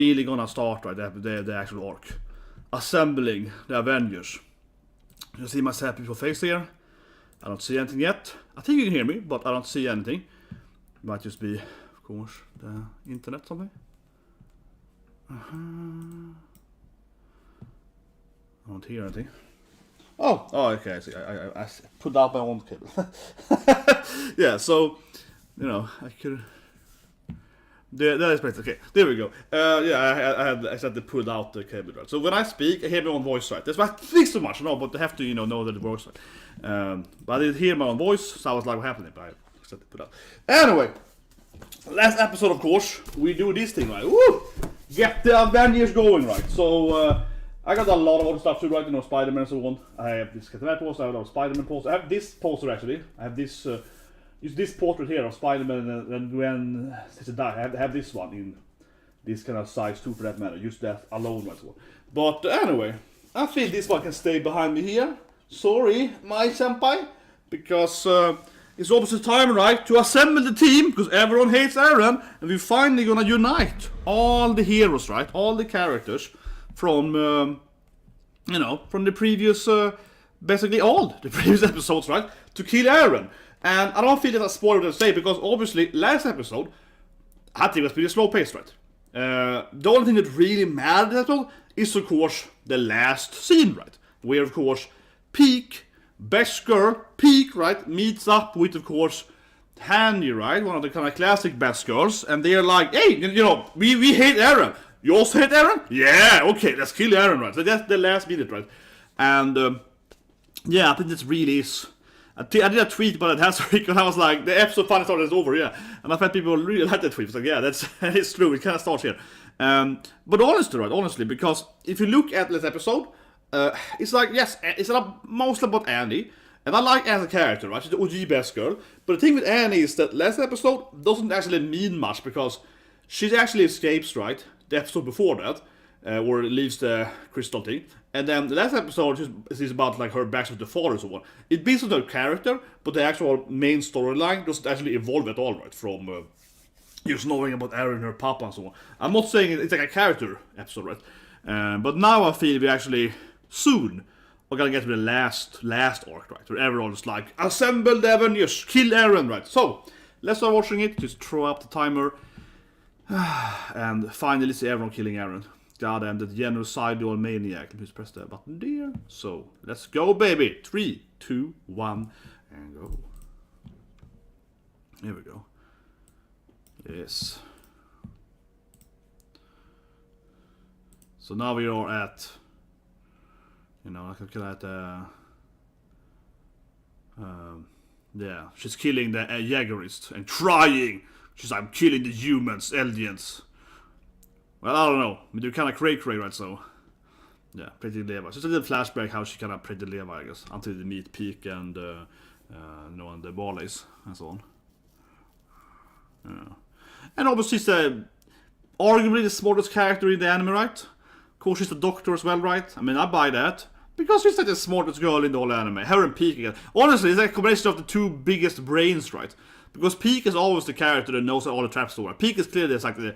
really gonna start, right? The actual arc. Assembling the Avengers. You see my sad people face here. I don't see anything yet. I think you can hear me, but I don't see anything. It might just be, of course, the internet something. I don't hear anything. Oh, okay, I see. I put out my own cable. Yeah, so, you know, I could... That is better. Okay, there we go. Yeah, I said to pull out the cable, right? So when I speak, I hear my own voice, right? That's why I think so much, no, but I have to, you know that it works, right? But I didn't hear my own voice, so I was like, what happened? But I said to put out. Anyway, last episode, of course, we do this thing, right? Woo! Get the Avengers going, right? So, I got a lot of other stuff too, right? You know, Spider-Man and so on. I have this Captain America poster, I have a lot of Spider-Man poster. I have this poster, actually. I have this... use this portrait here of Spider-Man and Gwen I have this one in this kind of size too, for that matter. Use that alone, right? But anyway, I feel this one can stay behind me here. Sorry, my senpai, because it's almost time, right, to assemble the team, because everyone hates Eren, and we're finally gonna unite all the heroes, right? All the characters from, you know, from the previous, basically all the previous episodes, right? To kill Eren. And I don't feel that a spoiler to say, because obviously last episode, I think it was pretty slow paced, right? The only thing that really mattered in that episode is, of course, the last scene, right? Where, of course, Peak, best girl, Peak, right, meets up with, of course, Handy, right? One of the kind of classic best girls. And they're like, hey, you know, we hate Eren. You also hate Eren? Yeah, okay, let's kill Eren, right? So that's the last minute, right? And, yeah, I think this really is... I did a tweet about it last week, and I was like, the episode finally started, is over, yeah. And I felt people really liked that tweet. It's like, yeah, it's true, it kind of starts here. But honestly, right, honestly, because if you look at this episode, it's like, yes, it's mostly about Annie, and I like Annie as a character, right? She's the OG best girl. But the thing with Annie is that last episode doesn't actually mean much, because she actually escapes, right? The episode before that, or leaves the crystal thing. And then the last episode is about like her back with the father and so on. It builds on her character, but the actual main storyline doesn't actually evolve at all, right? From just knowing about Eren and her papa and so on. I'm not saying it's like a character episode, right? But now I feel we actually soon are gonna get to the last arc, right? Where everyone's like, assemble the Avengers, kill Eren, right? So let's start watching it. Just throw up the timer, and finally see everyone killing Eren. God damn, the genocidal maniac. Please press that button there. So, let's go, baby. 3, 2, 1, and go. Here we go. Yes. So now we are at, you know, I can kill at, yeah, she's killing the Jägerist and trying. She's like, I'm killing the humans, aliens. Well, I don't know. I mean, they're kind of cray, right? So, yeah, Pretty Leva. So it's a little flashback how she kind of Pretty Leva, I guess, until they meet Peak and, you know, and the Marleys and so on. Yeah. And obviously, she's arguably the smartest character in the anime, right? Of course, she's the doctor as well, right? I mean, I buy that. Because she's like the smartest girl in the whole anime. Her and Peak again. Honestly, it's like a combination of the two biggest brains, right? Because Peak is always the character that knows all the traps to work. Peak is clearly like the...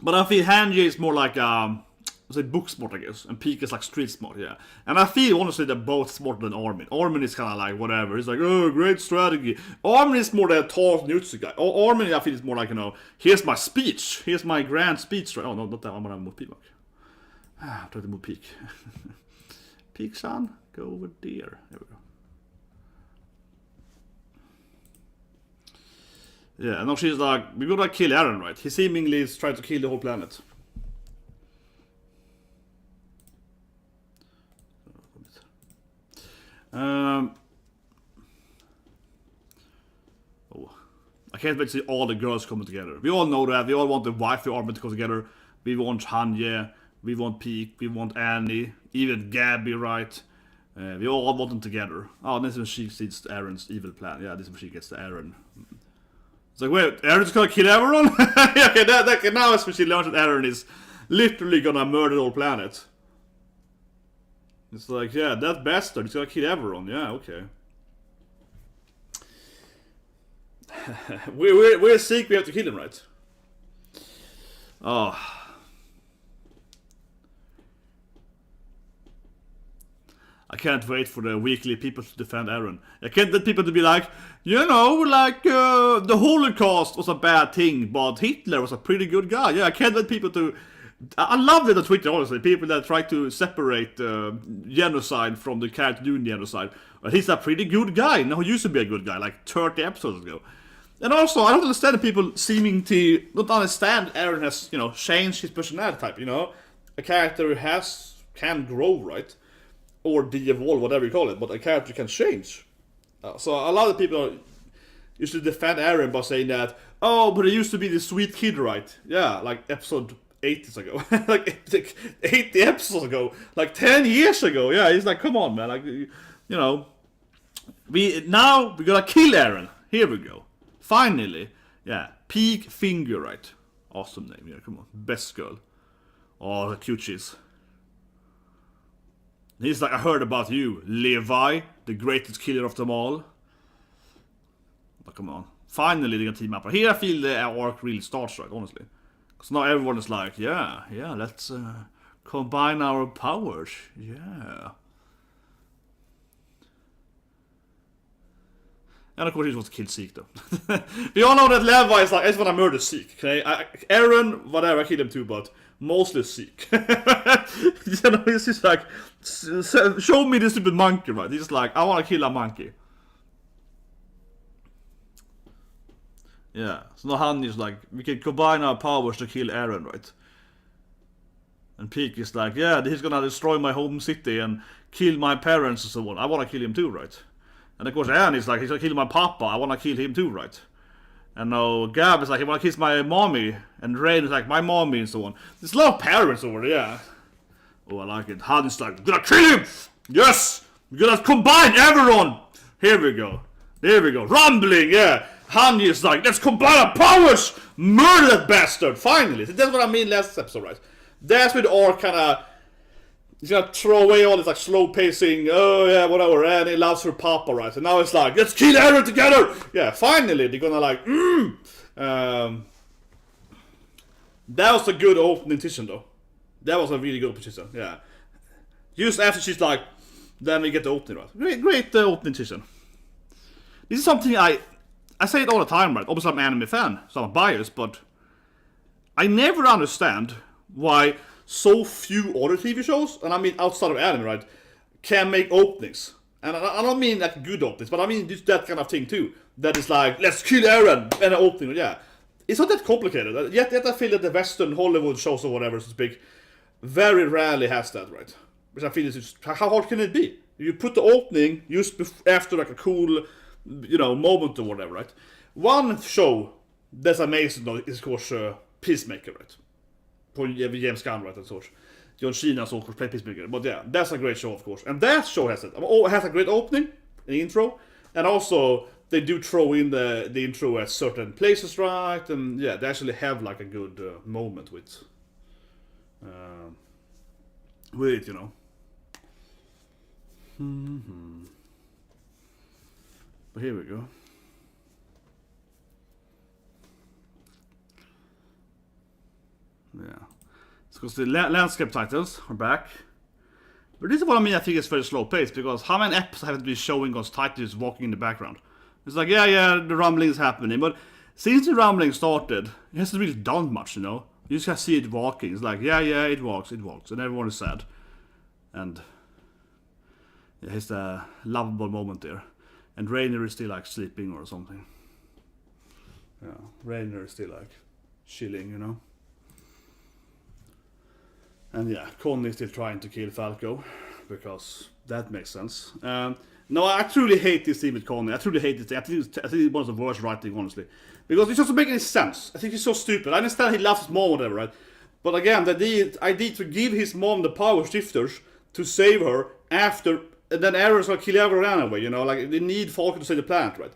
But I feel Hanji is more like, say book smart, I guess. And Peak is like street smart, yeah. And I feel, honestly, they're both smarter than Armin. Armin is kind of like, whatever. He's like, oh, great strategy. Armin is more the tall Nutsu guy. Armin, I feel, is more like, you know, here's my speech. Here's my grand speech. Oh, no, not that one. I'm gonna move Peak. I'm trying to move Peak. Peak-san, go over there. There we go. Yeah, and now she's like, we gotta kill Eren, right? He seemingly is trying to kill the whole planet. Oh, I can't wait to see all the girls coming together. We all know that. We all want the wifey Armin to come together. We want Hanye, we want Peak, we want Annie, even Gabi, right? We all want them together. Oh, this is when she sees Eren's evil plan. Yeah, this is when she gets the Eren. It's like, wait, Eren's gonna kill everyone? Yeah, okay, now it's when she learns that Eren is literally gonna murder the whole planet. It's like, yeah, that bastard is gonna kill everyone. Yeah, okay. we're sick, we have to kill him, right? Oh, I can't wait for the weekly people to defend Eren. I can't get people to be like, you know, like, the Holocaust was a bad thing, but Hitler was a pretty good guy. Yeah, I can't let people to... I love it on Twitter, honestly. People that try to separate genocide from the character doing genocide. But he's a pretty good guy. No, he used to be a good guy, like 30 episodes ago. And also, I don't understand the people seeming to not understand Eren has, you know, changed his personality type, you know? A character who can grow, right? Or de-evolve, whatever you call it, but a character can change. So a lot of people used to defend Eren by saying that, oh, but he used to be the sweet kid, right? Yeah, like episode 80s ago. like 80 episodes ago. Like 10 years ago. Yeah, he's like, come on, man. Like, you know, we gotta kill Eren. Here we go. Finally. Yeah, Peak Finger, right? Awesome name, yeah, come on. Best girl. Oh, the cute she is. He's like, I heard about you, Levi, the greatest killer of them all. But come on. Finally, they're gonna team up. Here I feel the arc really starts, right, honestly. Because now everyone is like, yeah, let's combine our powers. Yeah. And of course he wants to kill Zeke, though. We all know that Levi is like, I just want to murder Zeke, okay? Eren, whatever, I kill him too, but mostly Zeke. You know, he's just like, show me the stupid monkey, right? He's like, I want to kill a monkey. Yeah, so now Honey's like, we can combine our powers to kill Eren, right? And Peak is like, yeah, he's gonna destroy my home city and kill my parents and so on. I want to kill him too, right? And of course Anne is like, he's gonna kill my papa, I wanna kill him too, right? And now Gab is like, he wanna kiss my mommy. And Rain is like, my mommy and so on. There's a lot of parents over there, yeah. Oh, I like it. Han is like, we're gonna kill him! Yes! We're gonna combine everyone! Here we go. There we go. Rumbling, yeah. Han is like, let's combine our powers! Murder that bastard! Finally! That's what I mean last episode, right? That's where the arc kinda... He's gonna throw away all this like slow pacing, oh yeah, whatever, and he loves her papa, right? And now it's like, let's kill Eren together! Yeah, finally they're gonna like, That was a good opening position though. That was a really good position, yeah. Just after she's like, then we get the opening, right? Great opening position. This is something I say it all the time, right? Obviously I'm an anime fan, so I'm biased, but I never understand why so few other TV shows, and I mean outside of anime, right, can make openings. And I don't mean like good openings, but I mean just that kind of thing too. That is like, let's kill Eren, and an opening, yeah. It's not that complicated. Yet I feel that the Western Hollywood shows or whatever, so to speak, very rarely has that, right? Which I feel is just, how hard can it be? You put the opening just after like a cool, you know, moment or whatever, right? One show that's amazing though is of course Peacemaker, right? James Gunn, right, and such. John Cena's of course play Peacemaker. But yeah, that's a great show, of course. And that show has a great opening, an intro, and also they do throw in the intro at certain places, right? And yeah, they actually have like a good moment with it, you know. But here we go. Yeah. Because the landscape titles are back. But this is what I mean, I think it's very slow paced, because how many episodes have to be showing us titles walking in the background? It's like, yeah, the rumbling is happening, but since the rumbling started, it hasn't really done much, you know? You just gotta see it walking. It's like, yeah, it walks, and everyone is sad. And yeah, it's a lovable moment there. And Rainer is still like sleeping or something. Yeah, Rainer is still like chilling, you know? And yeah, Connie is still trying to kill Falco, because that makes sense. No, I truly hate this scene with Connie. I truly hate this thing. I think it's one of the worst writing, honestly. Because it doesn't make any sense. I think he's so stupid. I understand he loves his mom or whatever, right? But again, the idea to give his mom the power shifters to save her after... And then Eren's gonna kill everyone anyway, you know? Like, they need Falco to save the planet, right?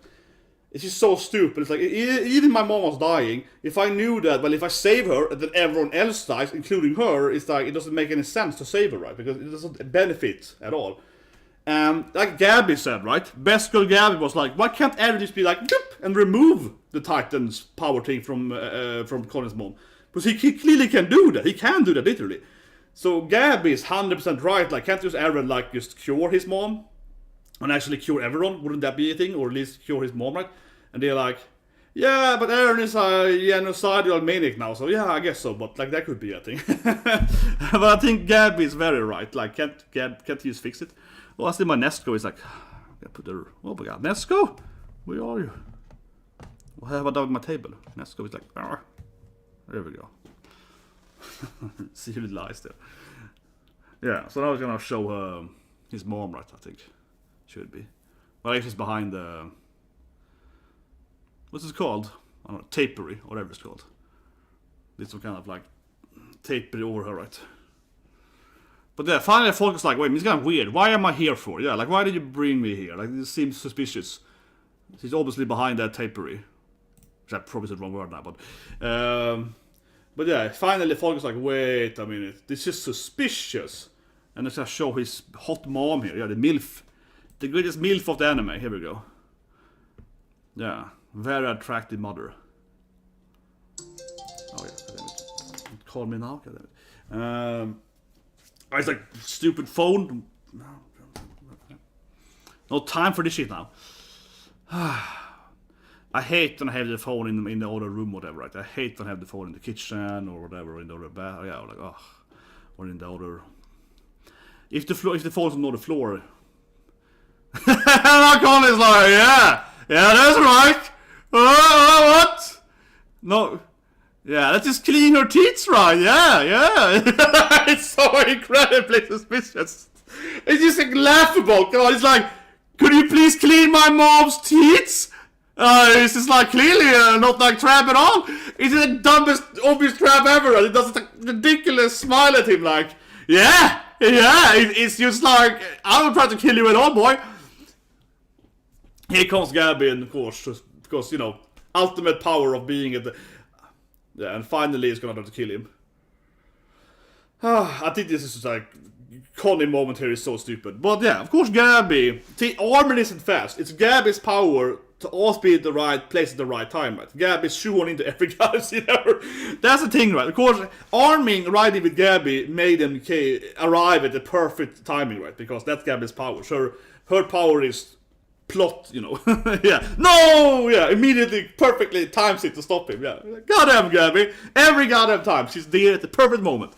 It's just so stupid. It's like, even my mom was dying. If I knew that, well, if I save her, and then everyone else dies, including her, it's like, it doesn't make any sense to save her, right? Because it doesn't benefit at all. Like Gabi said, right? Best girl Gabi was like, why can't Eren just be like, doop, and remove the Titan's power thing from Connie's mom? Because he clearly can do that. He can do that, literally. So GABI is 100% right. Like, can't just Eren like just cure his mom and actually cure everyone? Wouldn't that be a thing, or at least cure his mom, right? And they're like, yeah, but Eren is a genocidal maniac now, so yeah, I guess so. But like, that could be a thing. But I think GABI is very right. Like, can't you just fix it? Well, I see my Nesco is like, I put the, oh my god, Nesco, where are you? What have I done with my table? Nesco is like, argh. There we go. See who lies there. Yeah, so now we're gonna show his mom, right? I think should be. Well, actually, it's behind the. What's it called? I don't know, tapery, whatever it's called. It's some kind of like tapery over her, right? But yeah, finally, I focus like, wait, it's kind of weird. Why am I here for? Yeah, like, why did you bring me here? Like, this seems suspicious. He's obviously behind that tapery. Which I probably said the wrong word now, but yeah, finally Falcon's like, wait a minute, this is suspicious. And let's just show his hot mom here, yeah, the MILF. The greatest MILF of the anime, here we go. Yeah, very attractive mother. Oh yeah, damn it. Call me now, damn it. It's like, stupid phone. No time for this shit now. I hate when I have the phone in the other room, whatever, right? I hate when I have the phone in the kitchen or whatever, in the other bath, yeah, like, oh, or in the other. If the phone's on the floor, my call is like, yeah, that's right. What? No, yeah, let's just clean her teeth, right? Yeah. It's so incredibly suspicious. It's just like laughable. Come on, it's like, could you please clean my mom's teeth? It's just like clearly not like trap at all. It's the dumbest, obvious trap ever. And it does a ridiculous smile at him, like, yeah. It's just like, I don't try to kill you at all, boy. Here comes GABI, and of course, because, you know, ultimate power of being at the. Yeah, and finally he's gonna try to kill him. I think this is like. Connie moment here is so stupid. But yeah, of course GABI. Armin isn't fast. It's GABI's power to always be at the right place at the right time, right? GABI's shoehorned into every guy's scene ever. That's the thing, right? Of course, Armin riding with GABI made him arrive at the perfect timing, right? Because that's GABI's power. So her power is plot, you know. Yeah. No! Yeah, immediately, perfectly times it to stop him. Yeah. Goddamn GABI. Every goddamn time. She's there at the perfect moment.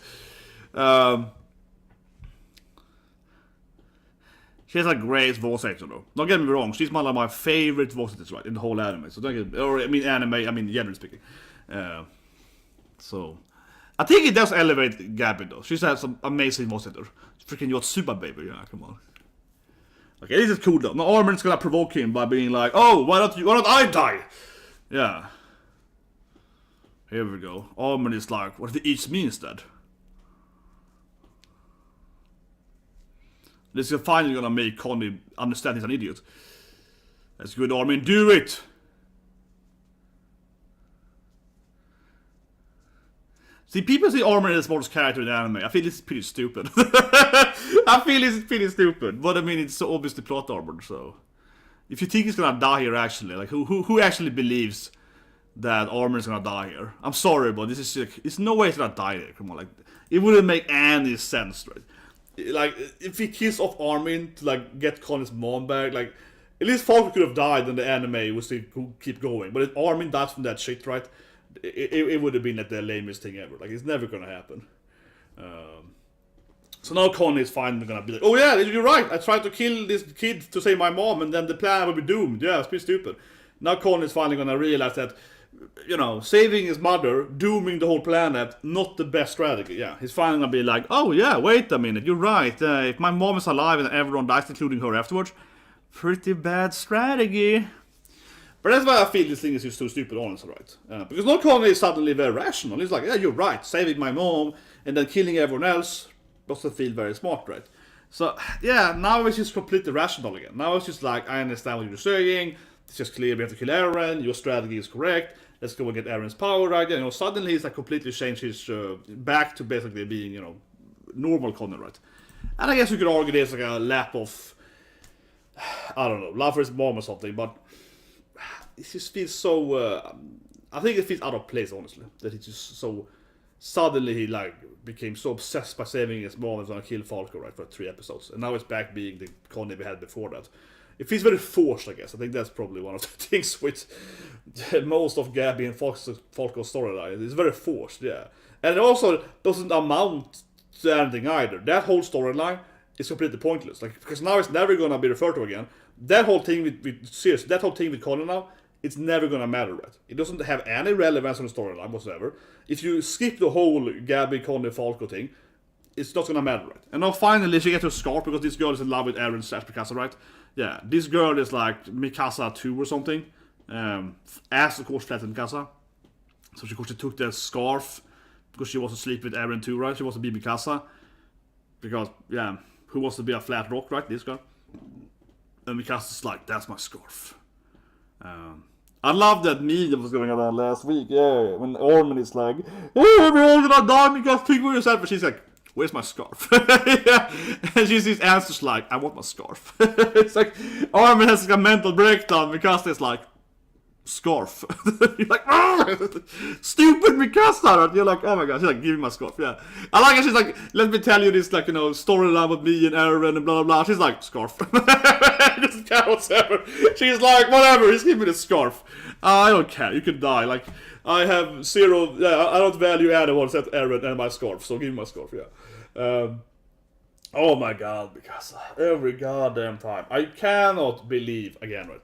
She has a great voice actor though. Don't get me wrong, she's one of my favorite voice actors, right, in the whole anime. So don't get, or I mean generally speaking. So I think it does elevate GABI though. She's had some amazing voice actor. Freaking Yotsuba baby, yeah, come on. Okay, this is cool though. Now Armin's gonna provoke him by being like, oh, why don't I die? Yeah. Here we go. Armin is like, what if they each me instead? This is finally gonna make Connie understand he's an idiot. That's good, Armin. Do it! See, people say Armin is the smartest character in the anime. I feel it's pretty stupid. I feel it's pretty stupid. But I mean, it's so obviously plot armor, so. If you think he's gonna die here, actually, like, who actually believes that Armin is gonna die here? I'm sorry, but this is like, it's no way he's gonna die here. Come on, like, it wouldn't make any sense, right? Like, if he kills off Armin to, like, get Connie's mom back, like, at least Falco could have died and the anime would still keep going. But if Armin dies from that shit, right, it would have been like the lamest thing ever. Like, it's never gonna happen. So now Connie is finally gonna be like, oh yeah, you're right, I tried to kill this kid to save my mom and then the plan will be doomed. Yeah, it's pretty stupid. Now Connie is finally gonna realize that, you know, saving his mother, dooming the whole planet, not the best strategy. Yeah, he's finally gonna be like, oh yeah, wait a minute, you're right. If my mom is alive and everyone dies, including her afterwards, pretty bad strategy. But that's why I feel this thing is just so stupid, honestly, right? Because not Connie is suddenly very rational. He's like, yeah, you're right, saving my mom and then killing everyone else doesn't feel very smart, right? So, yeah, now it's just completely rational again. Now it's just like, I understand what you're saying. It's just clear we have to kill Eren. Your strategy is correct. Let's go and get Eren's power right. You know, suddenly he's like completely changed his back to basically being, you know, normal Connie, right? And I guess you could argue there's like a lap of, I don't know, love for his mom or something, but it just feels so. I think it feels out of place, honestly. That it's just so suddenly he like became so obsessed by saving his mom and gonna kill Falco, right, for 3 episodes, and now it's back being the Connie we had before that. It feels very forced, I guess. I think that's probably one of the things with most of Gabi and Falco's storyline. It's very forced, yeah. And it also doesn't amount to anything either. That whole storyline is completely pointless. Like, because now it's never gonna be referred to again. That whole thing seriously, that whole thing with Connie now, it's never gonna matter, right? It doesn't have any relevance on the storyline whatsoever. If you skip the whole Gabi, Connie, Falco thing, it's not gonna matter, right? And now finally she gets her scarf because this girl is in love with Eren / Mikasa, right? Yeah, this girl is like Mikasa 2 or something. As of course flattened Mikasa. So of course she took that scarf because she wants to sleep with Eren too, right? She wants to be Mikasa. Because, yeah, who wants to be a flat rock, right? This girl. And Mikasa's like, that's my scarf. I love that meme that was going on last week, yeah, when Armin is like, oh, we're all gonna die, Mikasa, think for yourself, and she's like, where's my scarf? Yeah. And she sees answers like, I want my scarf. It's like, Armin has like a mental breakdown, Mikasa is like, scarf. You're like, oh, stupid Mikasa. You're like, oh my god, she's like, give me my scarf, yeah. I like how she's like, let me tell you this, like, you know, storyline with me and Eren and blah blah blah. She's like, scarf. Doesn't care whatsoever. She's like, whatever, just give me the scarf. I don't care, you can die. Like, I have zero, I don't value anyone except Eren and my scarf, so give me my scarf, yeah. Oh my god, Mikasa. Every goddamn time. I cannot believe, again, right.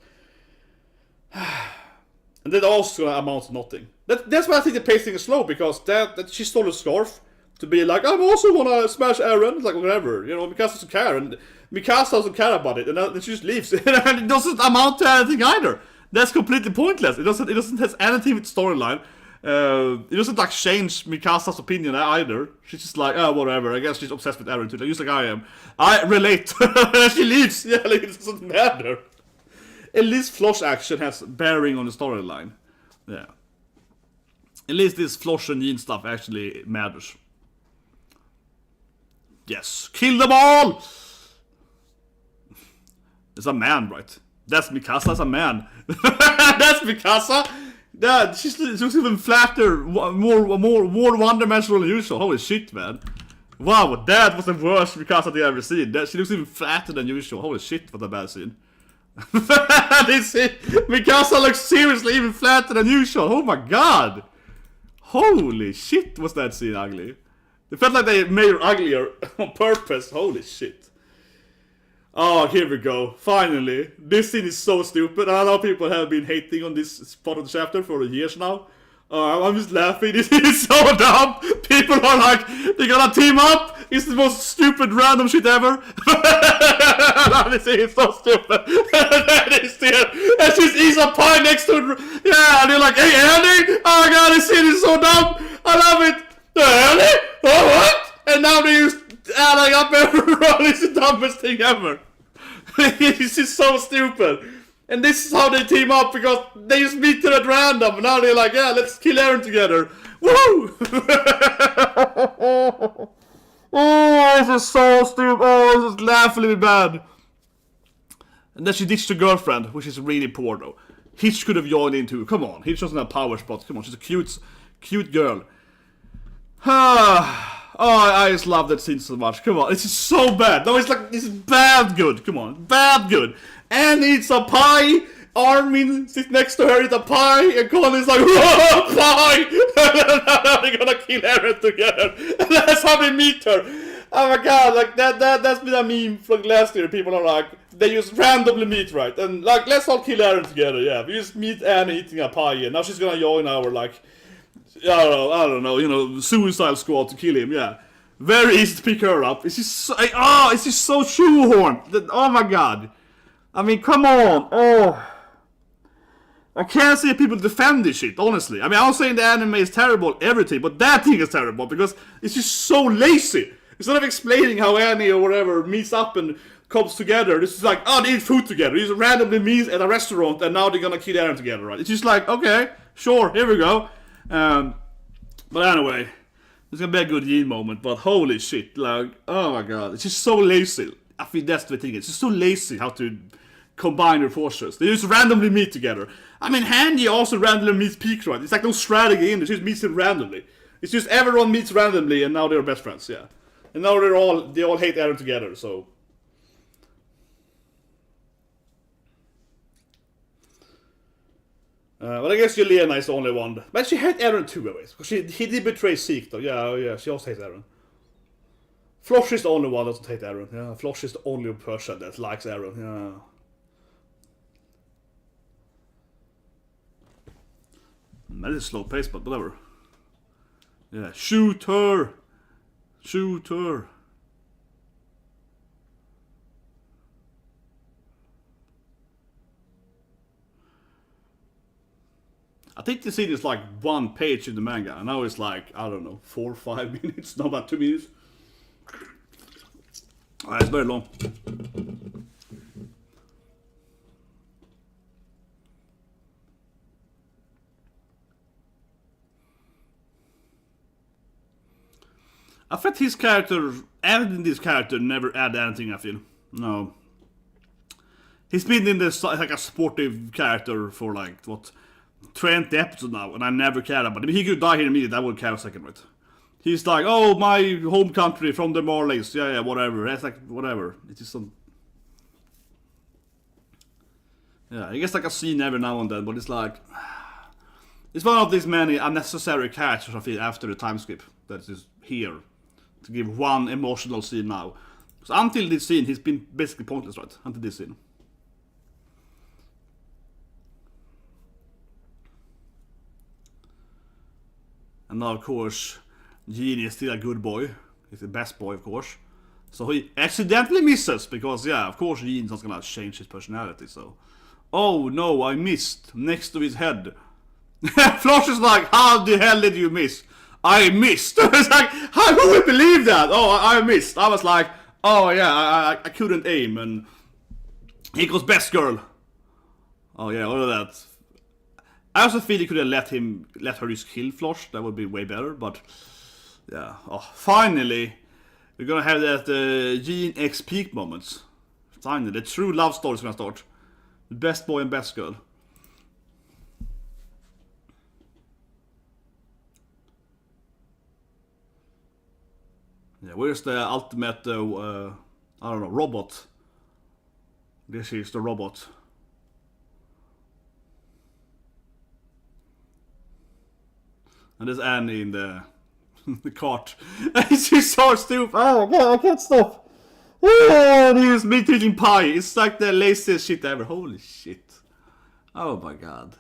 And that also amounts to nothing. That's why I think the pacing is slow, because that she stole a scarf to be like, I also wanna smash Eren, like whatever, you know, Mikasa doesn't care, and Mikasa doesn't care about it, and then she just leaves. And it doesn't amount to anything either. That's completely pointless. It doesn't have anything with storyline. It doesn't like change Mikasa's opinion either. She's just like, oh, whatever, I guess she's obsessed with Eren too, like, just like I am. I relate. She leaves, yeah, like, it doesn't matter. At least Flosh action has bearing on the storyline. Yeah. At least this Flosh and Yin stuff actually matters. Yes. Kill them all! It's a man, right? That's Mikasa, that's a man. That's Mikasa! Yeah, she looks even flatter, more one-dimensional than usual. Holy shit, man. Wow, that was the worst Mikasa I've ever seen. She looks even flatter than usual. Holy shit, what a bad scene. Mikasa looks seriously even flatter than usual. Oh my god. Holy shit, was that scene ugly. It felt like they made her uglier on purpose. Holy shit. Oh, here we go. Finally. This scene is so stupid. I know people have been hating on this part of the chapter for years now. I'm just laughing. This is so dumb. People are like, they're gonna team up. It's the most stupid random shit ever. This is so stupid. And he's there. And she's eats a pie next to her. Yeah, and they're like, hey, Andy. Oh my god, this scene is so dumb. I love it. Andy? Oh, what? And now they use adding up everyone. It's the dumbest thing ever. This is so stupid. And this is how they team up, because they just meet at random. And now they're like, yeah, let's kill Eren together. Woo! Oh, this is so stupid. Oh, this is laughably bad. And then she ditched her girlfriend, which is really poor though. Hitch could have joined in too. Come on, Hitch doesn't have power spots. Come on, she's a cute girl. Oh, I just love that scene so much. Come on, this is so bad. No, it's like, this is bad good. Come on, bad good. And eats a pie. Armin sits next to her, eats a pie, and Colin's like, whoa, pie! Now they're gonna kill Eren together. And that's how they meet her. Oh my god, like that's been a meme from last year. People are like, they just randomly meet, right? And like, let's all kill Eren together, yeah. We just meet Annie eating a pie, and now she's gonna join our, like, I don't know, you know, suicide squad to kill him, yeah. Very easy to pick her up. It's just so, it's just so shoehorned. Oh my god. I mean, come on. Oh. I can't see people defend this shit, honestly. I mean, I'm saying the anime is terrible, everything, but that thing is terrible because it's just so lazy. Instead of explaining how Annie or whatever meets up and comes together, this is like, oh, they eat food together. They just randomly meet at a restaurant and now they're gonna kill Eren together, right? It's just like, okay, sure, here we go. But anyway, it's gonna be a good Yin moment, but holy shit, like, oh my god, it's just so lazy. I think that's the thing, it's just so lazy how to combine their forces. They just randomly meet together. I mean, Handy also randomly meets Peak, right? It's like no strategy in it, she just meets them randomly. It's just everyone meets randomly and now they're best friends, yeah. And now they all hate Eren together, so. But I guess Yelena is the only one. But she hates Eren too, anyways. Because he did betray Zeke, though. Yeah, she also hates Eren. Flosh is the only one that doesn't hate Eren. Yeah, Flosh is the only person that likes Eren. Yeah. That is slow pace, but whatever. Yeah, shoot her! Shoot her! I think the scene is like 1 page in the manga, and now it's like, I don't know, 4 or 5 minutes, not about 2 minutes. It's very long. I felt his character, adding this character, never add anything, I feel. No. He's been in this, like a sportive character for like, what, 20 episodes now, and I never cared about him. He could die here immediately, I wouldn't care a second, right? He's like, oh, my home country from the Marleys. Yeah, whatever. That's like, whatever. It's just some... Yeah, I guess like a scene every now and then, but it's like... It's one of these many unnecessary characters, I feel, after the time skip that is here. To give one emotional scene now. Because until this scene, he's been basically pointless, right? Until this scene. And now, of course, Genie is still a good boy. He's the best boy, of course. So he accidentally misses, because, yeah, of course, Genie's not gonna change his personality, so... Oh, no, I missed. Next to his head. Flosh is like, how the hell did you miss? I missed. It's like, how who would believe that? Oh, I missed. I was like, oh yeah, I couldn't aim, and he goes best girl. Oh yeah, all of that. I also feel he could have let her just kill Flosh. That would be way better. But yeah, oh, finally, we're gonna have that Gene X peak moments. Finally, the true love story is gonna start. The best boy and best girl. Yeah, where's the ultimate, I don't know, robot? This is the robot. And there's Annie in the the cart. It's just so stupid. Oh my god, I can't stop. Oh, he's meat eating pie. It's like the laziest shit ever. Holy shit. Oh my god.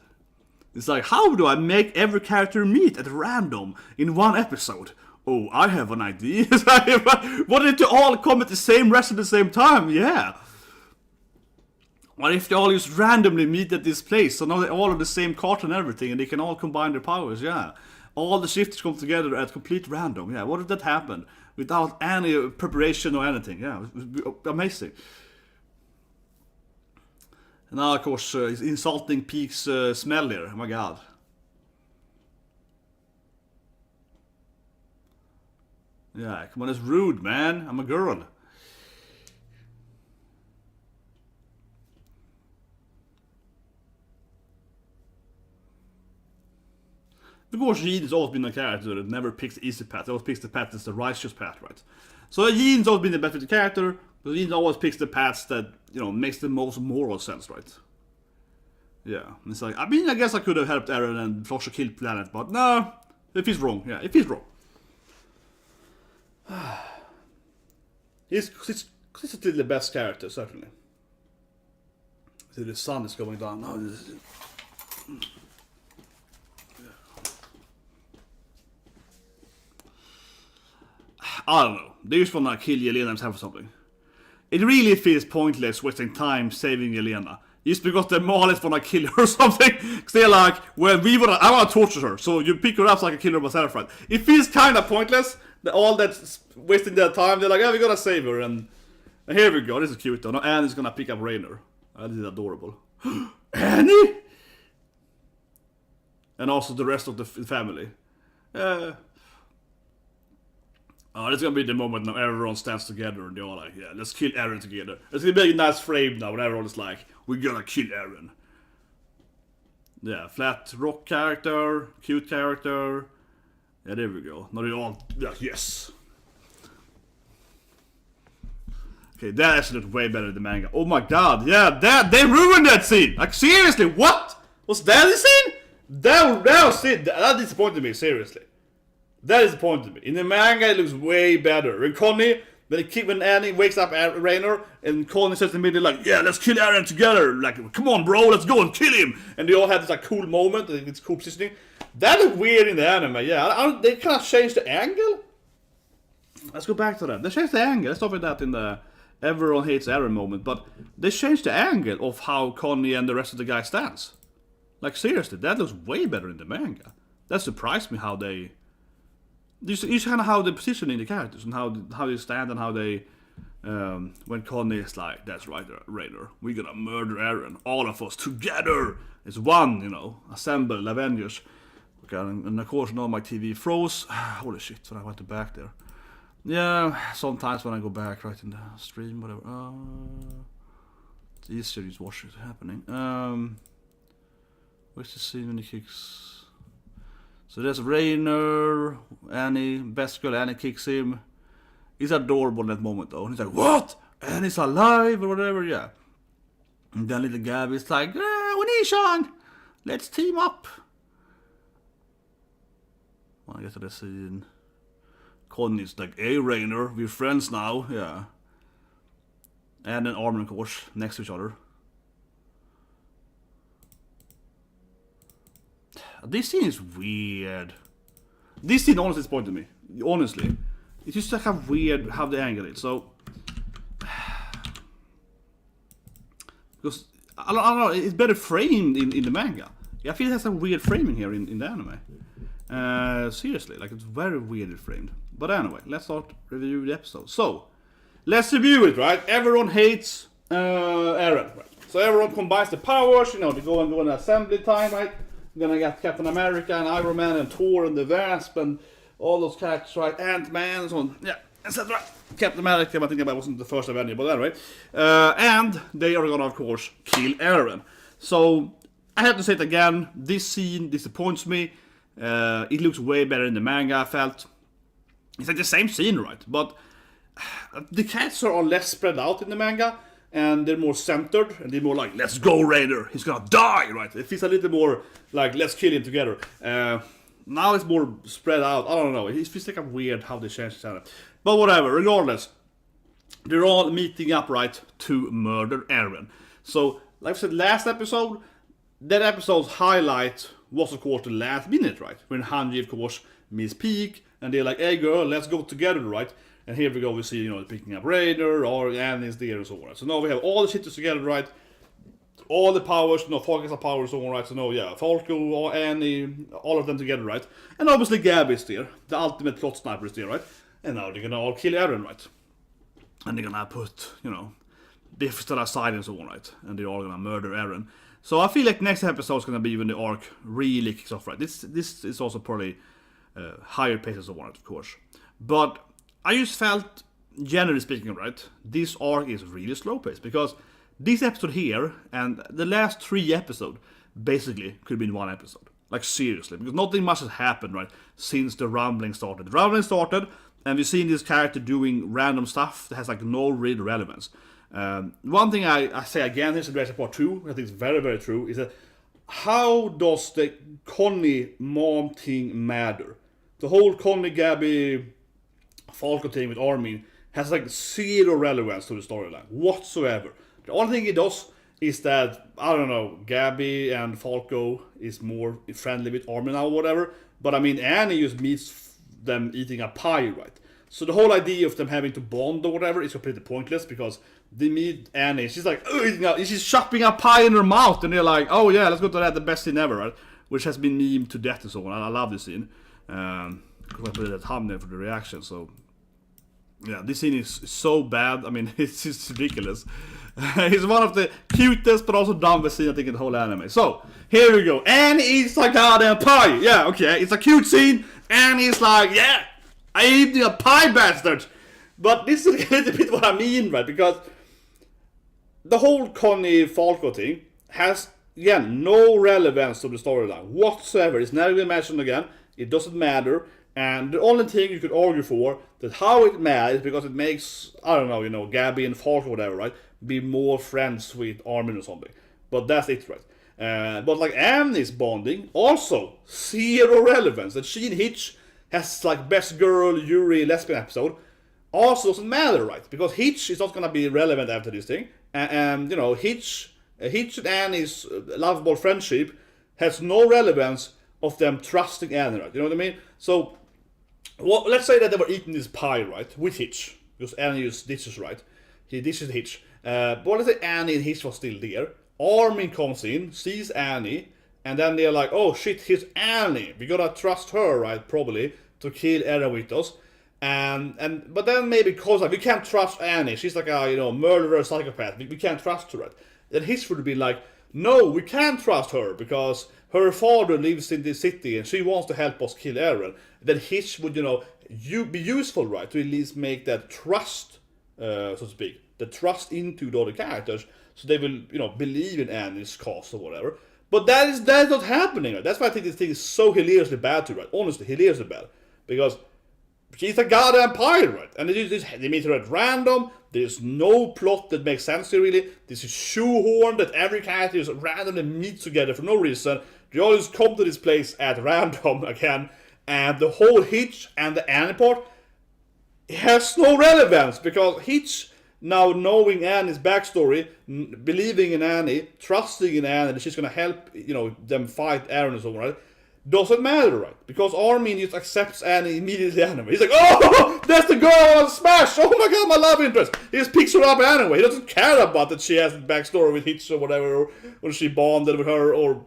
It's like, how do I make every character meet at random in one episode? Oh, I have an idea. What if they all come at the same rest at the same time? Yeah. What if they all just randomly meet at this place? So now they're all on the same cart and everything, and they can all combine their powers, yeah. All the shifters come together at complete random, yeah. What if that happened? Without any preparation or anything, yeah. It would be amazing. And now, of course, he's insulting Peak's smell here. Oh my god. Yeah, come on, it's rude, man. I'm a girl. Of course, Jean's always been a character that never picks the easy path. He always picks the path that's the righteous path, right? So Jean's always been the better character, but Jean always picks the paths that, you know, makes the most moral sense, right? Yeah, and it's like, I mean, I guess I could have helped Eren and Flosh kill Planet, but no, if he's wrong, yeah, if he's wrong. He's still the best character, certainly. See, the sun is going down now. I don't know. They just wanna kill Yelena himself or something. It really feels pointless wasting time saving Yelena. Just because the Marleys wanna kill her or something. Cause they're like, well, I wanna torture her, so you pick her up so I can kill her myself, right? It feels kinda pointless. All that's wasting their time. They're like, yeah, we gotta save her, and here we go. This is cute though. Now Annie's gonna pick up Rainer. This is adorable. Annie? And also the rest of the family. Oh, this is gonna be the moment now everyone stands together and they're all like, yeah, let's kill Eren together. It's gonna be a nice frame now when everyone is like, we're gonna kill Eren. Yeah, flat rock character, cute character. Yeah, there we go. Now they all, yes. Okay, that actually looked way better than the manga. Oh my god, yeah, they ruined that scene. Like seriously, what was that the scene? That was it. That disappointed me, seriously. That disappointed me. In the manga, it looks way better. And Connie, when Annie wakes up Rainer, and Connie says in the middle, like, yeah, let's kill Eren together. Like, come on, bro, let's go and kill him. And they all had this like cool moment, it's cool positioning. That looked weird in the anime, yeah. They kind of changed the angle. Let's go back to that. They changed the angle. Let's stop with that in the everyone hates Eren moment. But they changed the angle of how Connie and the rest of the guys stands. Like, seriously, that looks way better in the manga. That surprised me how they... It's kind of how they position in the characters and how they stand and how they... when Connie is like, that's right, Rainer, we're gonna murder Eren, all of us together. It's one, you know, assemble Avengers. Okay, and of course now my TV froze. Holy shit, when I went back there. Yeah, sometimes when I go back right in the stream, whatever. It's easier to just watch it happening. Where's the scene when he kicks? So there's Rainer, Annie, best girl, Annie kicks him. He's adorable in that moment though. And he's like, what? Annie's alive or whatever, yeah. And then little Gabi's like, Onishan, let's team up. When I get to the scene, Connie's like, hey Rainer, we're friends now, yeah. And then Armin, of course, next to each other. This scene is weird. This scene honestly disappointed me. Honestly. It's just like how weird how they angle it. So... because, I don't know, it's better framed in the manga. Yeah, I feel it has some weird framing here in the anime. Seriously, like it's very weirdly framed. But anyway, let's start review the episode. So, let's review it, right? Everyone hates Eren, right? So everyone combines the powers, you know, they go in assembly time, right? Then I got Captain America and Iron Man and Thor and the Wasp and all those characters, right? Ant-Man and so on, yeah, etc. Captain America, I think that wasn't the first Avenger, but anyway. And they are gonna, of course, kill Eren. So, I have to say it again, this scene disappoints me. It looks way better in the manga, I felt. It's like the same scene, right? But the characters are less spread out in the manga. And they're more centered, and they're more like, let's go Rainer, he's gonna die, right? It feels a little more like, let's kill him together. Now it's more spread out, I don't know, it feels like a weird how they changed the channel. But whatever, regardless, they're all meeting up, right, to murder Eren. So, like I said last episode, that episode's highlight was of course the last minute, right? When Hanji, of course, meets Peak, and they're like, hey girl, let's go together, right? And here we go, we see, you know, picking up Rainer, or Annie's there, and so on. So now we have all the shit together, right? All the powers, you know, Falco's power, and so on, right? So now, yeah, Falco, Annie, all of them together, right? And obviously Gabi's there, the ultimate plot sniper is there, right? And now they're gonna all kill Eren, right? And they're gonna put, you know, Biff to the side and so on, right? And they're all gonna murder Eren. So I feel like next episode is gonna be when the arc really kicks off, right? This is also probably higher pace and so on, of course. But I just felt, generally speaking, right, this arc is really slow paced, because this episode here and the last 3 episodes basically could have been one episode. Like seriously, because nothing much has happened, right, since the rumbling started. The rumbling started, and we've seen this character doing random stuff that has like no real relevance. One thing I say again, this is addressed in part 2, I think it's very, very true, is that how does the Connie mom thing matter? The whole Connie, Gabi, Falco thing with Armin has like 0 relevance to the storyline whatsoever. The only thing it does is that, I don't know, Gabi and Falco is more friendly with Armin now or whatever, but I mean Annie just meets them eating a pie, right? So the whole idea of them having to bond or whatever is completely pointless, because they meet Annie, she's like, she's chopping a pie in her mouth, and they're like, oh yeah, let's go to that, the best scene ever, right? Which has been memed to death and so on. I love this scene. Because I put it at thumbnail for the reaction, so yeah, this scene is so bad. I mean, it's just ridiculous. It's one of the cutest but also dumbest scene I think in the whole anime. So, here we go. Annie eats like goddamn pie. Yeah, okay, it's a cute scene. Annie's like, yeah, I eat a pie, bastard. But this is a little bit what I mean, right? Because the whole Connie Falco thing has, again, no relevance to the storyline whatsoever. It's never been mentioned again. It doesn't matter. And the only thing you could argue for that how it mad is because it makes, I don't know, Gabi and Falk or whatever, right, be more friends with Armin or something. But that's it, right? But like Annie's bonding, also zero relevance. That she and Hitch has like best girl Yuri lesbian episode, also doesn't matter, right? Because Hitch is not gonna be relevant after this thing, and Hitch and Annie's lovable friendship has no relevance of them trusting Annie, right? You know what I mean? So, let's say that they were eating this pie, right, with Hitch, because Annie used dishes, right? He dishes Hitch. But let's say Annie and Hitch was still there. Armin comes in, sees Annie, and then they're like, oh shit, here's Annie. We gotta trust her, right, probably, to kill Eren with us. But then maybe because like, we can't trust Annie. She's like a murderer, psychopath. We can't trust her, right? Then Hitch would be like, no, we can't trust her because her father lives in this city and she wants to help us kill Eren. Then Hitch would, be useful, right, to at least make that trust, so to speak, the trust into the other characters, so they will, believe in Annie's cause or whatever. But that is not happening, right? That's why I think this thing is so hilariously bad too, right? Honestly, hilariously bad. Because she's a goddamn pirate, right? And they meet her at random. There's no plot that makes sense here, really. This is shoehorned that every character is randomly meet together for no reason. They always come to this place at random again. And the whole Hitch and the Annie part has no relevance because Hitch, now knowing Annie's backstory, believing in Annie, trusting in Annie that she's gonna help, them fight Eren and so on, right? Doesn't matter, right? Because Armin just accepts Annie immediately anyway. He's like, oh, that's the girl I want to smash! Oh my god, my love interest! He just picks her up anyway. He doesn't care about that she has a backstory with Hitch or whatever, or she bonded with her, or...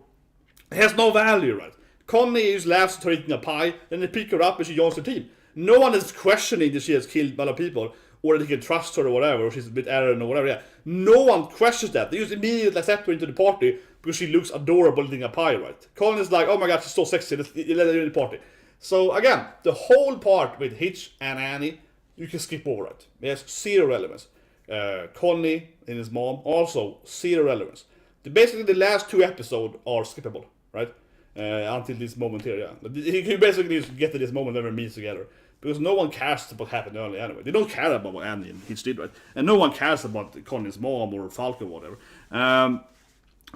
It has no value, right? Connie just laughs at her eating a pie, then they pick her up and she joins the team. No one is questioning that she has killed other people, or that he can trust her or whatever, or she's with Eren or whatever, yeah. No one questions that. They just immediately accept her into the party because she looks adorable eating a pie, right? Colin is like, oh my god, she's so sexy, let her in the party. So again, the whole part with Hitch and Annie, you can skip over it. It has zero relevance. Connie and his mom, also zero relevance. Basically, the last two episodes are skippable, right? Until this moment here, yeah. You can basically just get to this moment when they meet together. Because no one cares about what happened earlier anyway. They don't care about what Annie and Hitch did, right? And no one cares about Connie's mom or Falco or whatever.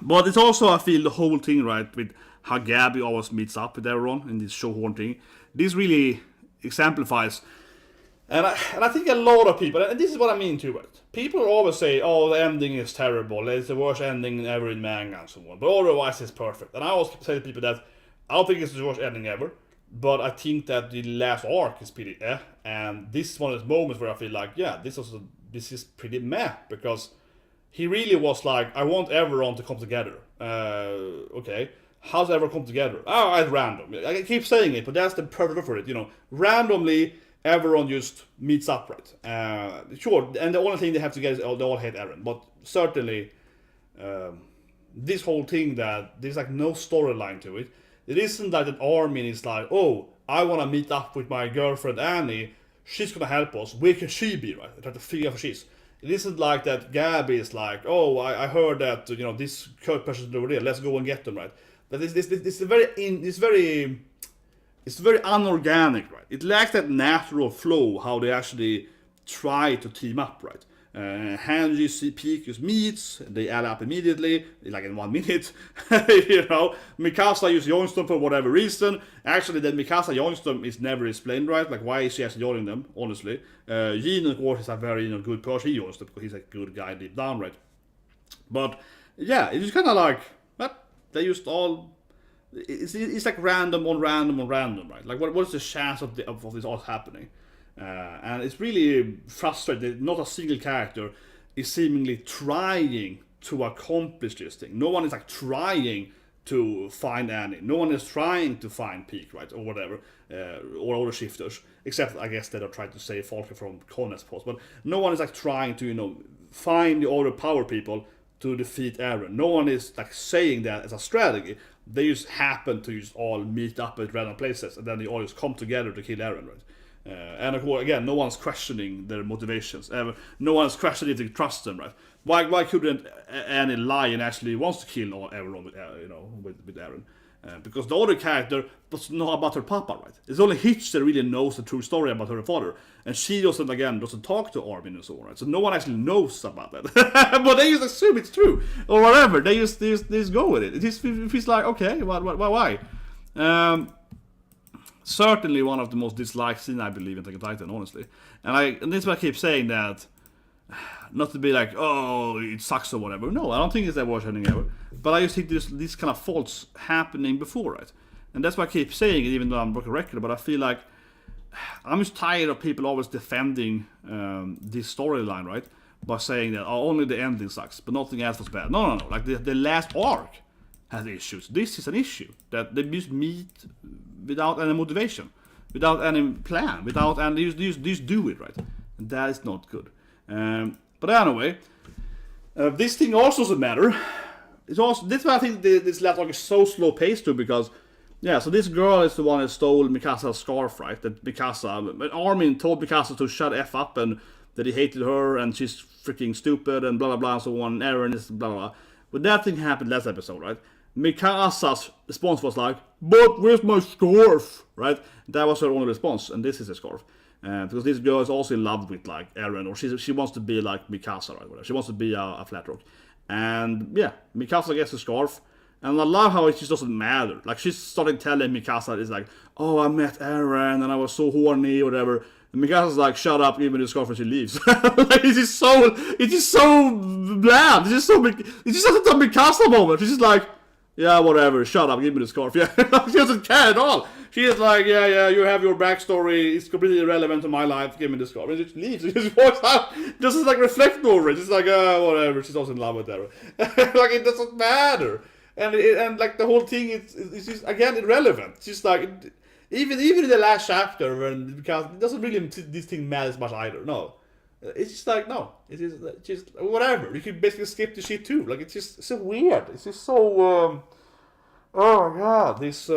But it's also, I feel, the whole thing, right, with how Gabi always meets up with everyone in this show-horn thing. This really exemplifies, and I think a lot of people, and this is what I mean too, right? People always say, oh, the ending is terrible, it's the worst ending ever in manga and so on, but otherwise it's perfect. And I always say to people that I don't think it's the worst ending ever, but I think that the last arc is pretty and this is one of those moments where I feel like, yeah, this is pretty meh, because he really was like, I want everyone to come together. Okay, how's everyone come together? Oh, at random. I keep saying it, but that's the perfect word for it. Randomly, everyone just meets up, right? Sure, and the only thing they have to get is they all hate Eren. But certainly, this whole thing that there's like no storyline to it. It isn't like that Armin is like, oh, I want to meet up with my girlfriend Annie. She's gonna help us. Where can she be, right? I try to figure out where she is. It isn't like that Gabi is like, oh, I heard that, this current person is over there, let's go and get them, right? But it's very unorganic, right? It lacks that natural flow, how they actually try to team up, right? Hanji, CP just meets, they add up immediately, like in 1 minute. Mikasa just joins them for whatever reason. Actually, that Mikasa joins them is never explained, right? Like, why is she actually joining them, honestly? Jin, of course, is a very good person. He joins them because he's a good guy deep down, right? But, yeah, it's kind of like, they just all... It's like random on random on random, right? Like, what's the chance of this all happening? And it's really frustrating that not a single character is seemingly trying to accomplish this thing. No one is like trying to find Annie. No one is trying to find Peak, right? Or whatever. Or other shifters. Except, I guess, that are trying to save Falco from Connor's post. But no one is like trying to, find the other power people to defeat Eren. No one is like saying that as a strategy. They just happen to just all meet up at random places. And then they all just come together to kill Eren, right? And of course, again, no one's questioning their motivations. No one's questioning if they trust them, right? Why couldn't Annie lie and actually wants to kill everyone with Eren? Because the other character doesn't know about her papa, right? It's only Hitch that really knows the true story about her father. And she doesn't talk to Armin and so on, right? So no one actually knows about that. But they just assume it's true. Or whatever. They just go with it. It feels like, okay, why? Certainly one of the most disliked scenes, I believe, in Attack on Titan, honestly. And this is why I keep saying that, not to be like, oh, it sucks or whatever. No, I don't think it's that worst ending ever. But I just think these kind of faults happening before, right? And that's why I keep saying it, even though I'm broken record. But I feel like I'm just tired of people always defending this storyline, right? By saying that only the ending sucks, but nothing else was bad. No. Like the last arc has issues. This is an issue that they just meet without any motivation, without any plan, without any just do it, right? And that is not good. But anyway, this thing also doesn't matter. It's also this why I think this last arc is so slow paced too, because so this girl is the one that stole Mikasa's scarf, right? That Armin told Mikasa to shut F up and that he hated her and she's freaking stupid and blah blah blah and so on. Eren is blah blah. But that thing happened last episode, right? Mikasa's response was like, "But where's my scarf?" Right? That was her only response, and this is a scarf. Because this girl is also in love with like Eren, or she wants to be like Mikasa, right? Whatever. She wants to be a flat rock, and Mikasa gets a scarf, and I love how it just doesn't matter. Like she started telling Mikasa, it's like, "Oh, I met Eren, and I was so horny, or whatever." And Mikasa's like, "Shut up, give me the scarf," and she leaves. Like it's just so bland. It's just such a Mikasa moment. She's just like, "Yeah, whatever, shut up, give me the scarf." Yeah, she doesn't care at all. She is like, yeah, you have your backstory, it's completely irrelevant to my life, give me the scarf. And she just leaves, she just walks out, just like reflect over it, just like, whatever, she's also in love with her. Like, it doesn't matter. And like, the whole thing, it's just, again, irrelevant. It's just like, even in the last chapter, because it doesn't really, this thing matters much either, no. It's just like, no, it is just, whatever. You can basically skip the shit too. Like, it's just so weird. It's just so, oh my god, this,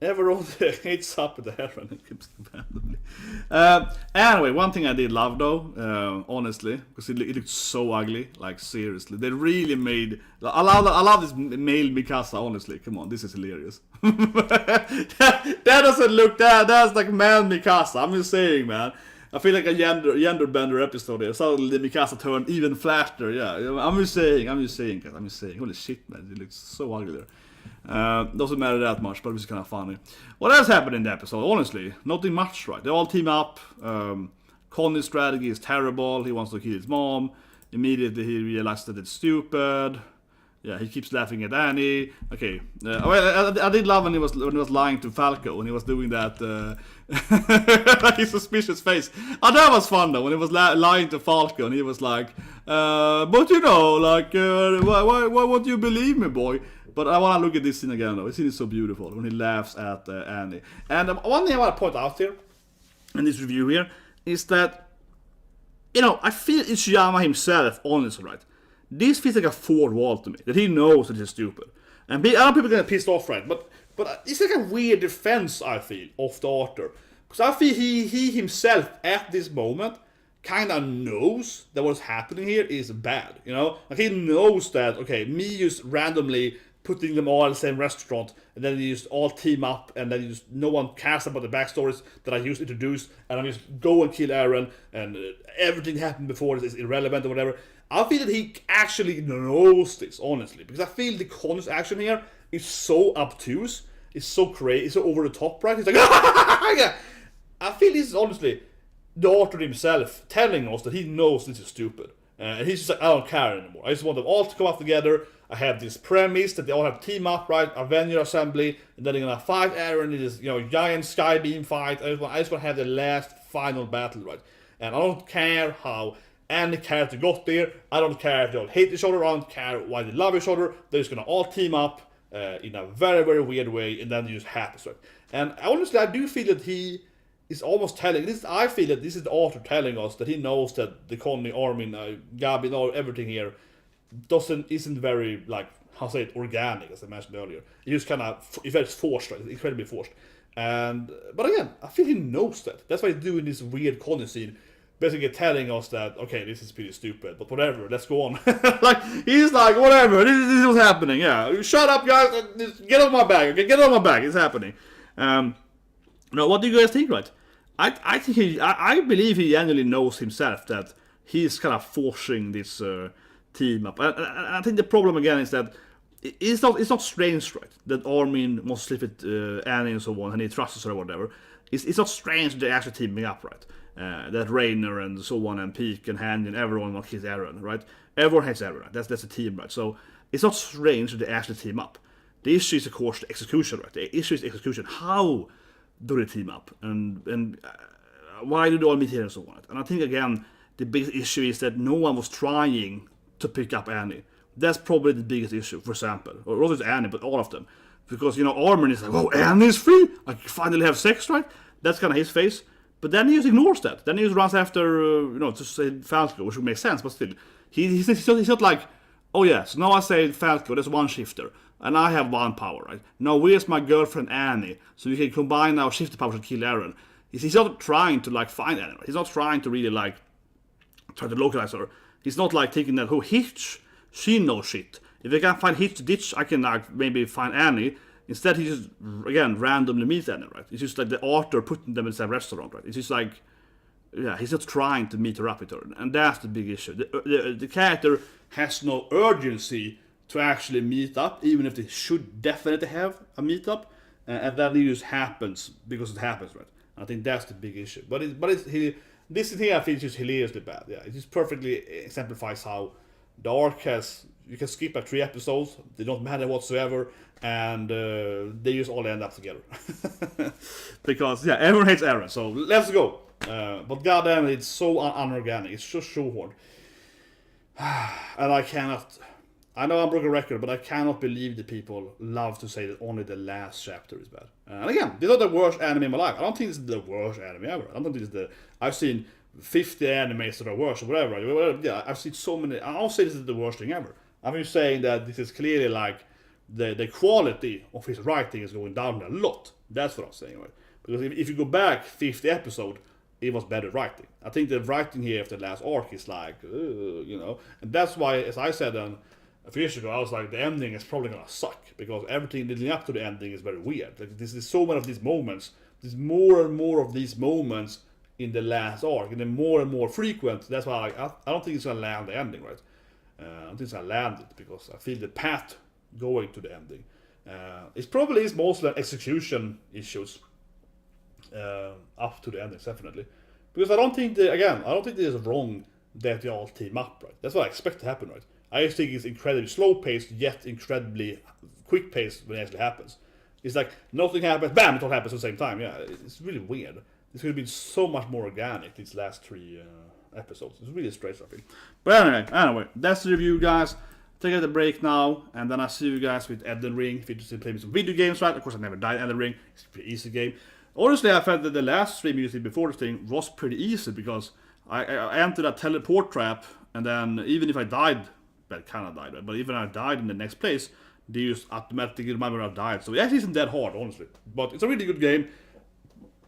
everyone hates up with the Eren and keeps randomly. Anyway, one thing I did love though, honestly, because it looked so ugly, like seriously. They really made. I love this male Mikasa, honestly. Come on, this is hilarious. that doesn't look that's like man Mikasa. I'm just saying, man. I feel like a gender bender episode here. Suddenly Mikasa turned even flatter. Yeah, I'm just saying. Holy shit, man, it looks so ugly there. Doesn't matter that much, but it was kind of funny. What else happened in the episode? Honestly, nothing much, right? They all team up. Connie's strategy is terrible. He wants to kill his mom. Immediately he realizes that it's stupid. Yeah, he keeps laughing at Annie. Okay, I did love when he was lying to Falco when he was doing that. His suspicious face. Oh, that was fun though when he was lying to Falco and he was like, "But you know, like, why won't you believe me, boy?" But I want to look at this scene again though. This scene is so beautiful when he laughs at Annie. And one thing I want to point out here in this review here is that, I feel Ishiyama himself, honestly, right? This feels like a fourth wall to me. That he knows that he's stupid. And other people get pissed off, right? But it's like a weird defense, I feel, of the author. Because I feel he himself, at this moment, kind of knows that what's happening here is bad, Like he knows that, okay, me just randomly putting them all in the same restaurant, and then you just all team up, and then no one cares about the backstories that I used to introduce, and I just go and kill Eren, and everything happened before is irrelevant or whatever. I feel that he actually knows this, honestly, because I feel the Connie's action here is so obtuse, it's so crazy, it's so over the top, right? He's like, yeah. I feel this is honestly the author himself telling us that he knows this is stupid. And he's just like, I don't care anymore. I just want them all to come up together. I have this premise that they all have team up, right? Avenger assembly, and then they're gonna fight Eren in this, giant sky beam fight. I just want to have the last final battle, right? And I don't care how any character got there. I don't care if they all hate each other. I don't care why they love each other. They're just gonna all team up in a very, very weird way, and then it just happens, right? And honestly, I do feel that he is almost telling this. I feel that this is the author telling us that he knows that the Connie, Armin, GABI, everything here isn't very, like, how say it, organic, as I mentioned earlier. It just kind of, it's very forced, right? It's incredibly forced. But again, I feel he knows that. That's why he's doing this weird Connie scene basically telling us that, okay, this is pretty stupid, but whatever, let's go on. Like, he's like, whatever, this is what's happening, yeah. Shut up, guys, get off my back, okay, get off my back, it's happening. No, what do you guys think, right? I think I believe he genuinely knows himself that he's kind of forcing this team up. And I think the problem again is that it's not strange, right, that Armin wants to sleep with Annie and so on, and he trusts her or whatever. It's not strange that they're actually teaming up, right? That Rainer and so on and Peak and Handy and everyone wants to hit Eren, right? Everyone hates Eren, right? That's a team, right? So it's not strange that they actually team up. The issue is, of course, the execution, right? The issue is execution. How do they team up? And why do they all meet here and so on? And I think, again, the biggest issue is that no one was trying to pick up Annie. That's probably the biggest issue, for example. Or not just Annie, but all of them. Because, Armin is like, oh, Annie's free? I can finally have sex, right? That's kind of his face. But then he just ignores that. Then he just runs after, to say Falco, which would make sense, but still. He's not like, oh yeah, so now I say Falco, there's one shifter. And I have one power, right? Now where's my girlfriend Annie? So we can combine our shifter powers to kill Eren. He's not trying to, find Annie. He's not trying to really, try to localize her. He's not, taking that, Hitch, she knows shit. If I can't find Hitch to ditch, I can, maybe find Annie. Instead, he just, again, randomly meets Annie, right? It's just like the author putting them in the same restaurant, right? It's just he's not trying to meet her up with her. And that's the big issue. The character has no urgency to actually meet up, even if they should definitely have a meetup. And that just happens because it happens, right? I think that's the big issue. This thing I think is just hilariously bad. Yeah, it just perfectly exemplifies how the arc has. You can skip 3 episodes; they don't matter whatsoever, and they just all end up together. Because everyone hates Eren, so let's go. But goddamn, it's so unorganic. It's just so hard, and I cannot. I know I'm broken record, but I cannot believe that people love to say that only the last chapter is bad. And again, this is not the worst anime in my life. I don't think this is the worst anime ever. I don't think this is the. I've seen 50 animes that are worse or whatever. Yeah, I've seen so many. I don't say this is the worst thing ever. I'm just saying that this is clearly the quality of his writing is going down a lot. That's what I'm saying, right? Because if you go back 50 episodes, it was better writing. I think the writing here of the last arc is and that's why, as I said a few years ago, I was like, the ending is probably gonna suck because everything leading up to the ending is very weird. There's so many of these moments. There's more and more of these moments in the last arc, and they're more and more frequent. That's why I don't think it's gonna land the ending, right? I don't think it's gonna land it because I feel the path going to the ending. It probably is mostly execution issues up to the ending, definitely. Because I don't think it is wrong that they all team up, right? That's what I expect to happen, right? I just think it's incredibly slow paced, yet incredibly quick paced when it actually happens. It's like nothing happens, bam, it all happens at the same time. Yeah, it's really weird. This could have been so much more organic these last 3 episodes. It's really strange, I think. But anyway, that's the review, guys. Take a break now, and then I'll see you guys with Elden Ring. If you're interested in playing some video games, right? Of course, I never died Elden Ring. It's a pretty easy game. Honestly, I felt that the last stream you did before this thing was pretty easy because I entered a teleport trap, and then even if I died, well, kind of died, right? But even if I died in the next place, they just automatically remember I died. So it actually isn't that hard, honestly. But it's a really good game.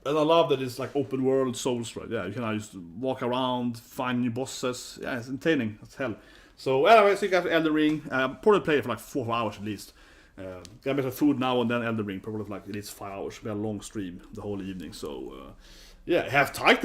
And I love that it's like open world Souls, right? Yeah, you can just walk around, find new bosses. Yeah, it's entertaining as hell. So anyway, so you guys Elden Ring. Probably play it for 4 hours at least. Got me some food now and then Elden Ring. Probably at least 5 hours. We had a long stream the whole evening. So have tight.